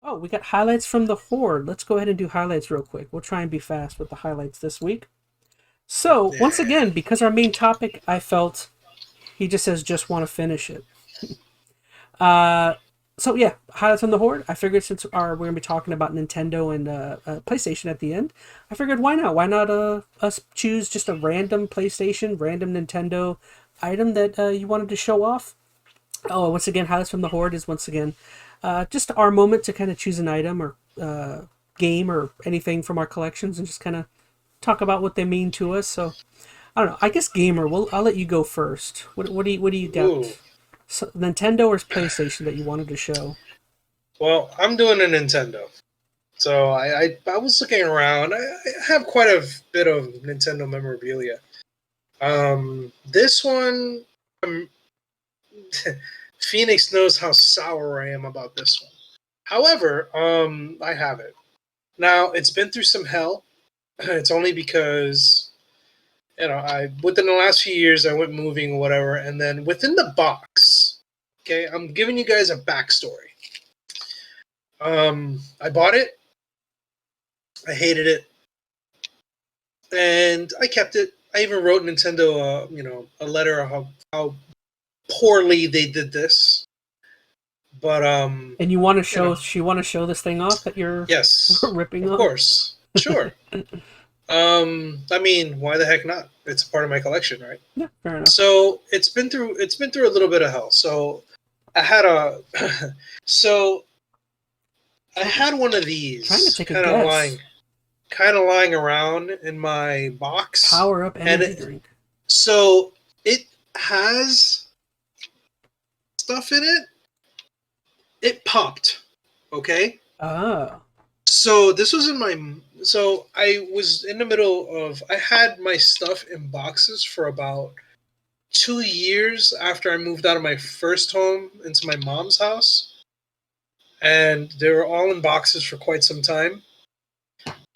Oh, we got highlights from the Hoard. Let's go ahead and do highlights real quick. We'll try and be fast with the highlights this week. So, once Yeah. again, because our main topic, I felt he just says just want to finish it. Uh, so yeah, highlights on the Horde. I figured since we're gonna be talking about Nintendo and PlayStation at the end, I figured why not? Why not us choose just a random PlayStation, random Nintendo item that you wanted to show off? Oh, once again, highlights from the Horde is once again just our moment to kind of choose an item or game or anything from our collections and just kind of talk about what they mean to us. So I don't know. I guess gamer. I'll let you go first. What do you Ooh. got? So, Nintendo or PlayStation that you wanted to show? Well, I'm doing a Nintendo. So I was looking around. I have quite a bit of Nintendo memorabilia. This one, um, Phoenix knows how sour I am about this one. However, I have it. Now, it's been through some hell. It's only because, I within the last few years, I went moving or whatever, and then within the box, okay, I'm giving you guys a backstory. I bought it. I hated it. And I kept it. I even wrote Nintendo, a letter of how poorly they did this. But And you want to you know, show? She want to show this thing off that you're yes, ripping of on? course, sure. I mean, why the heck not? It's a part of my collection, right? Yeah, fair enough. So it's been through a little bit of hell. So I had a so I had one of Trying to these take a guess. kind of lying around in my box, Power up and energy drink. so it has stuff in it. It popped. Okay. Ah, So this was in my. So I was in the middle of. I had my stuff in boxes for about 2 years after I moved out of my first home into my mom's house, and they were all in boxes for quite some time.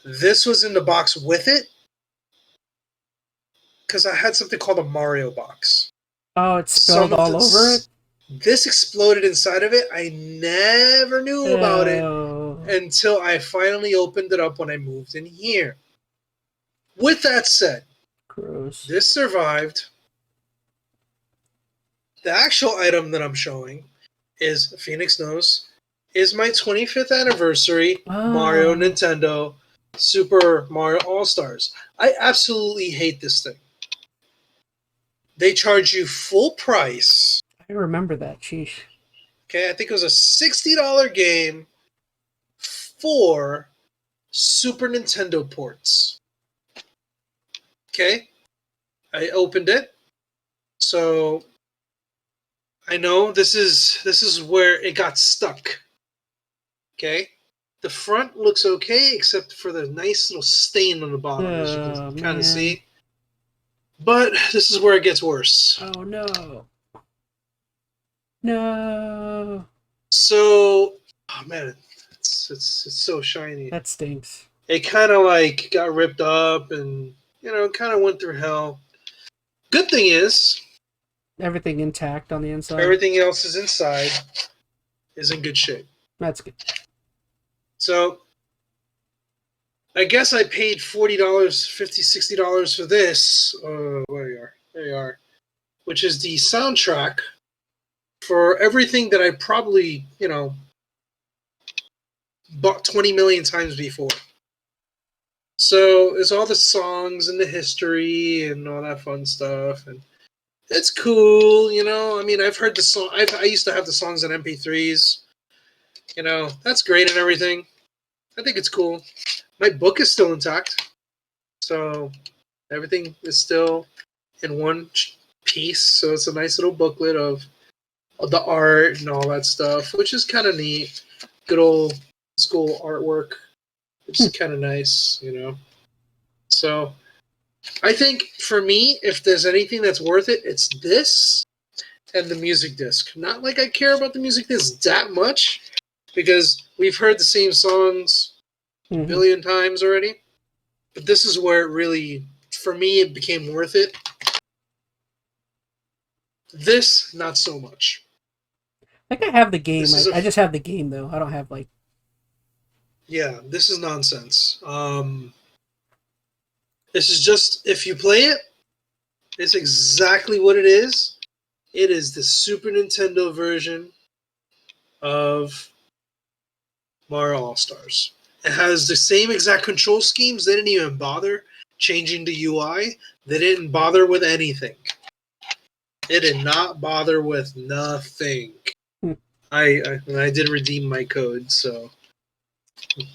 This was in the box with it because I had something called a Mario box. oh, it's spilled Some all over it. this exploded inside of it. I never knew about it Oh, until I finally opened it up when I moved in here. With that said, gross. this survived. The actual item that I'm showing is Phoenix knows is my 25th anniversary Mario Ah, Nintendo Super Mario All Stars. I absolutely hate this thing. They charge you full price. I remember that. Sheesh. Okay, I think it was a $60 game for Super Nintendo ports. Okay, I opened it. So I know this is where it got stuck. Okay, the front looks okay except for the nice little stain on the bottom, as you can Oh kind of man. see. But this is where it gets worse. Oh no. No. So, oh man, it's so shiny. That stinks. It kind of like got ripped up and kind of went through hell. Good thing is Everything intact on the inside. everything else is inside is in good shape. That's good. So I guess I paid $40, $50, $60 for this. Where you are? There you are. Which is the soundtrack for everything that I probably, bought 20 million times before. So it's all the songs and the history and all that fun stuff, and it's cool. I mean, I've heard the song. I used to have the songs on MP3s. That's great and everything. I think it's cool. My book is still intact, so everything is still in one piece. So it's a nice little booklet of the art and all that stuff, which is kind of neat. Good old school artwork, which is kind of nice. So I think for me, if there's anything that's worth it, it's this and the music disc. Not like I care about the music disc that much, because we've heard the same songs a Mm-hmm. billion times already. But this is where it really, for me, it became worth it. This, not so much. Like I have the game. This I, is a I just have the game though. I don't have like Yeah, this is nonsense. This is just, if you play it, it's exactly what it is. It is the Super Nintendo version of Mario All Stars. It has the same exact control schemes. They didn't even bother changing the UI. They didn't bother with anything. It did not bother with nothing. Hmm. I did redeem my code, so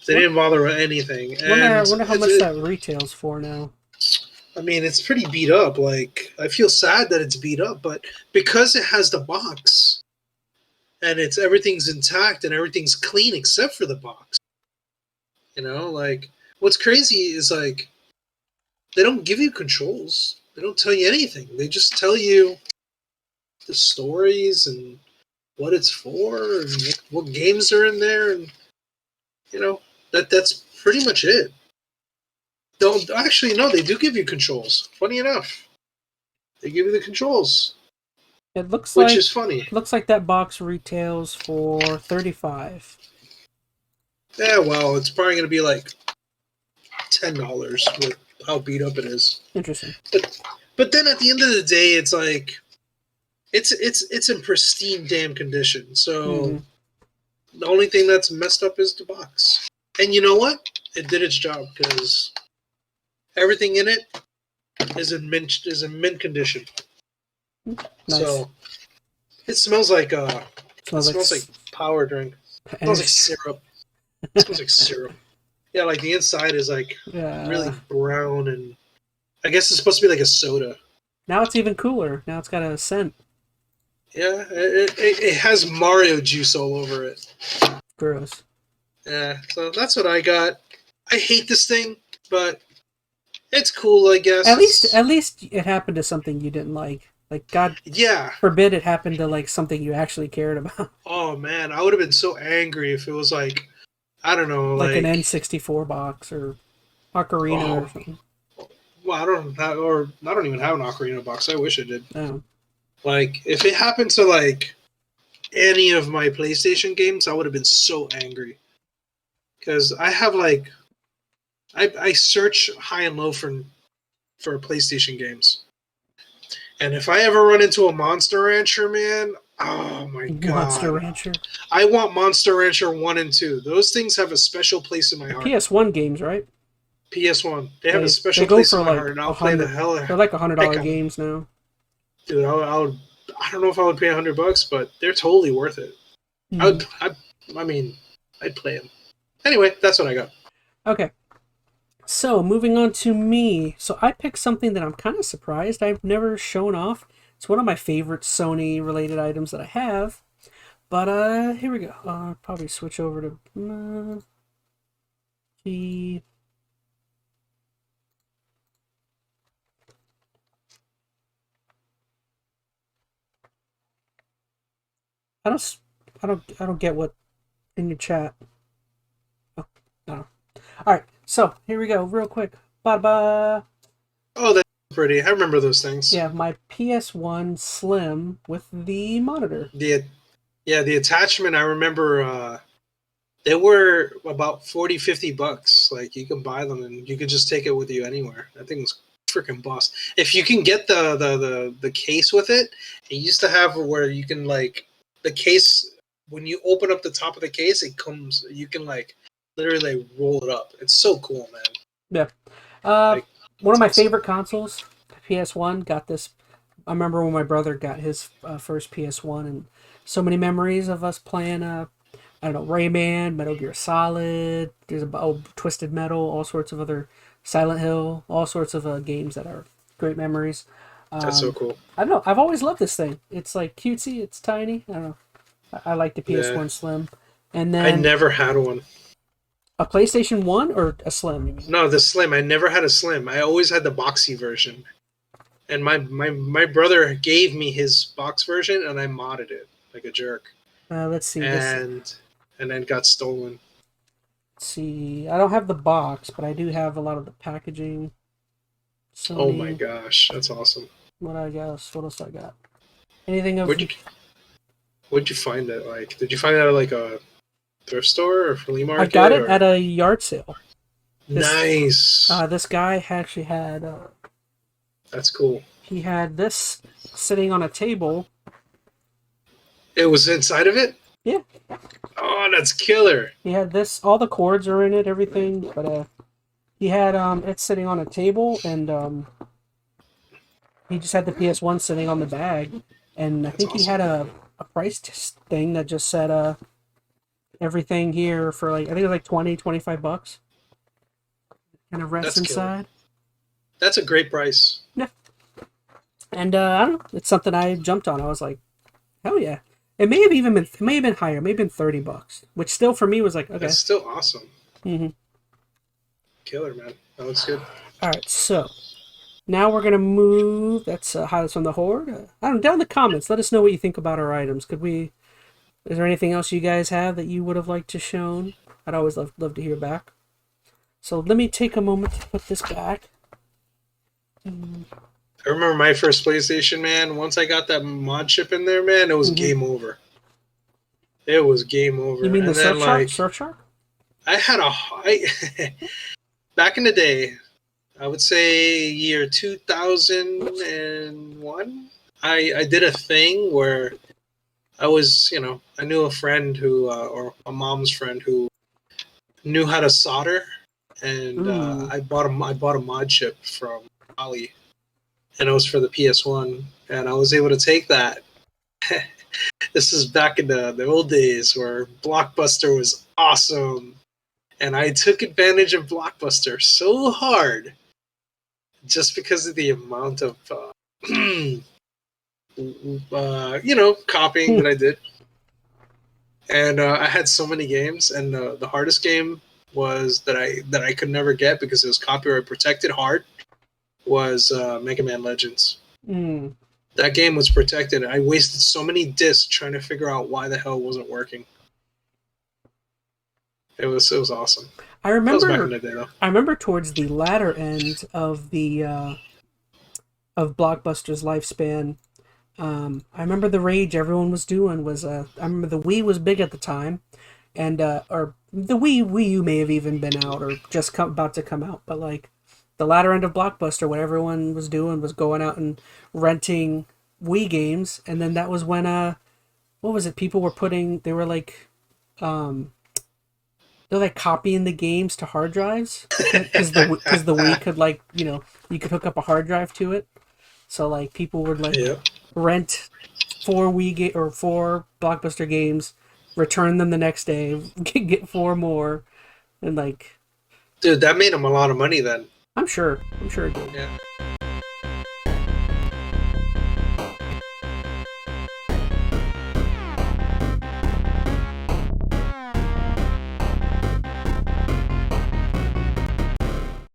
they didn't bother with anything. Wonder how much that retails for now. I mean, it's pretty beat up. Like, I feel sad that it's beat up, but because it has the box and everything's intact and everything's clean except for the box. You know, like, what's crazy is, like, they don't give you controls. They don't tell you anything. They just tell you the stories and what it's for and what games are in there, and you know, that's pretty much it. Don't actually, no, they do give you controls. Funny enough, they give you the controls, It looks which like is funny. looks like that box retails for $35. Yeah, well, it's probably going to be like $10 with how beat up it is. Interesting. But then at the end of the day, it's like it's in pristine damn condition. So the only thing that's messed up is the box. And you know what? It did its job because everything in it is in mint condition. Nice. So it smells like smells like power drink. It smells like syrup. It smells like syrup. Yeah, like the inside is like really brown, and I guess it's supposed to be like a soda. Now it's even cooler. Now it's got a scent. Yeah, it has Mario juice all over it. Gross. Yeah, so that's what I got. I hate this thing, but it's cool, I guess. At least it happened to something you didn't like. Like, God forbid it happened to like something you actually cared about. Oh man, I would have been so angry if it was like, I don't know, like an N64 box or Ocarina or something. Well, I don't even have an Ocarina box. I wish I did. Oh. Like, if it happened to like any of my PlayStation games, I would have been so angry. Because I have like, I search high and low for PlayStation games, and if I ever run into a Monster Rancher, man, oh my god, Monster Rancher. I want Monster Rancher 1 and 2. Those things have a special place in my heart. PS1 games, right? PS1. They have a special place in my heart, and I'll play the hell out of it. They're like $100 games now. Dude, I don't know if I would pay $100, but they're totally worth it. I mean, I'd play them. Anyway, that's what I got. Okay. So, moving on to me. So, I picked something that I'm kind of surprised I've never shown off. It's one of my favorite Sony-related items that I have. But, here we go. I'll probably switch over to the... I don't get what in your chat. Oh, no. All right, so here we go, real quick. Ba-ba. Oh, that's pretty. I remember those things. Yeah, my PS1 Slim with the monitor. The attachment. I remember. They were about $40-$50. Like, you can buy them and you can just take it with you anywhere. That thing was freaking boss. If you can get the case with it, it used to have where you can like the case when you open up the top of the case, it comes. You can like literally roll it up. It's so cool, man. Yeah. One of my favorite consoles, PS1. Got this. I remember when my brother got his first PS1, and so many memories of us playing. I don't know, Rayman, Metal Gear Solid. There's Twisted Metal, all sorts of other Silent Hill, all sorts of games that are great memories. That's so cool. I don't know. I've always loved this thing. It's like cutesy. It's tiny. I don't know. I like the PS1 Slim. And then I never had one. A PlayStation 1 or a Slim? You mean? No, the Slim. I never had a Slim. I always had the boxy version. And my brother gave me his box version, and I modded it like a jerk. Let's see. And then got stolen. Let's see. I don't have the box, but I do have a lot of the packaging. Sony. Oh my gosh, that's awesome. What else I got? Anything of... Where'd you find it? Like, did you find it at like a thrift store or flea I market? got it Or at a yard sale. nice. This guy actually had That's cool. he had this sitting on a table. It was inside of it. Yeah, Oh, that's killer. he had this. All the cords are in it, everything. But he had it sitting on a table, and he just had the PS1 sitting on the bag. And I That's think he had awesome. a price thing that just said everything here for like I think it was like 20-25 bucks. Kind of rests That's killer. inside. That's a great price. Yeah, and I don't know. It's something I jumped on. I was like, hell yeah. It may have been higher, maybe been $30, which still for me was like, okay. That's still awesome. Mm-hmm. Killer, man. That looks good. All right, so now we're gonna move. That's highlights from the Hoard. I don't know, down in the comments. Let us know what you think about our items. Could we? Is there anything else you guys have that you would have liked to shown? I'd always love to hear back. So let me take a moment to put this back. I remember my first PlayStation, man. Once I got that mod chip in there, man, it was game over. It was game over. You mean and the then, like, Surfshark? I had back in the day, I would say year 2001, I did a thing where I was, I knew a friend who, or a mom's friend who knew how to solder, and I bought a mod chip from Ali, and it was for the PS1, and I was able to take that. This is back in the old days where Blockbuster was awesome, and I took advantage of Blockbuster so hard just because of the amount of copying that I did. And I had so many games, and the hardest game was that I could never get because it was copyright protected hard was Mega Man Legends. That game was protected. I wasted so many discs trying to figure out why the hell it wasn't working. It was awesome. I remember That was back in the day, though. I remember towards the latter end of the of Blockbuster's lifespan. I remember the rage everyone was doing was I remember the Wii was big at the time, and or the Wii U may have even been out or just about to come out, but like the latter end of Blockbuster, what everyone was doing was going out and renting Wii games, and then that was when what was it? People were they were like they're like copying the games to hard drives because the Wii could you could hook up a hard drive to it, so like people would rent 4 Blockbuster games, return them the next day, get 4 more, and like. Dude, that made them a lot of money then. I'm sure it did. Yeah.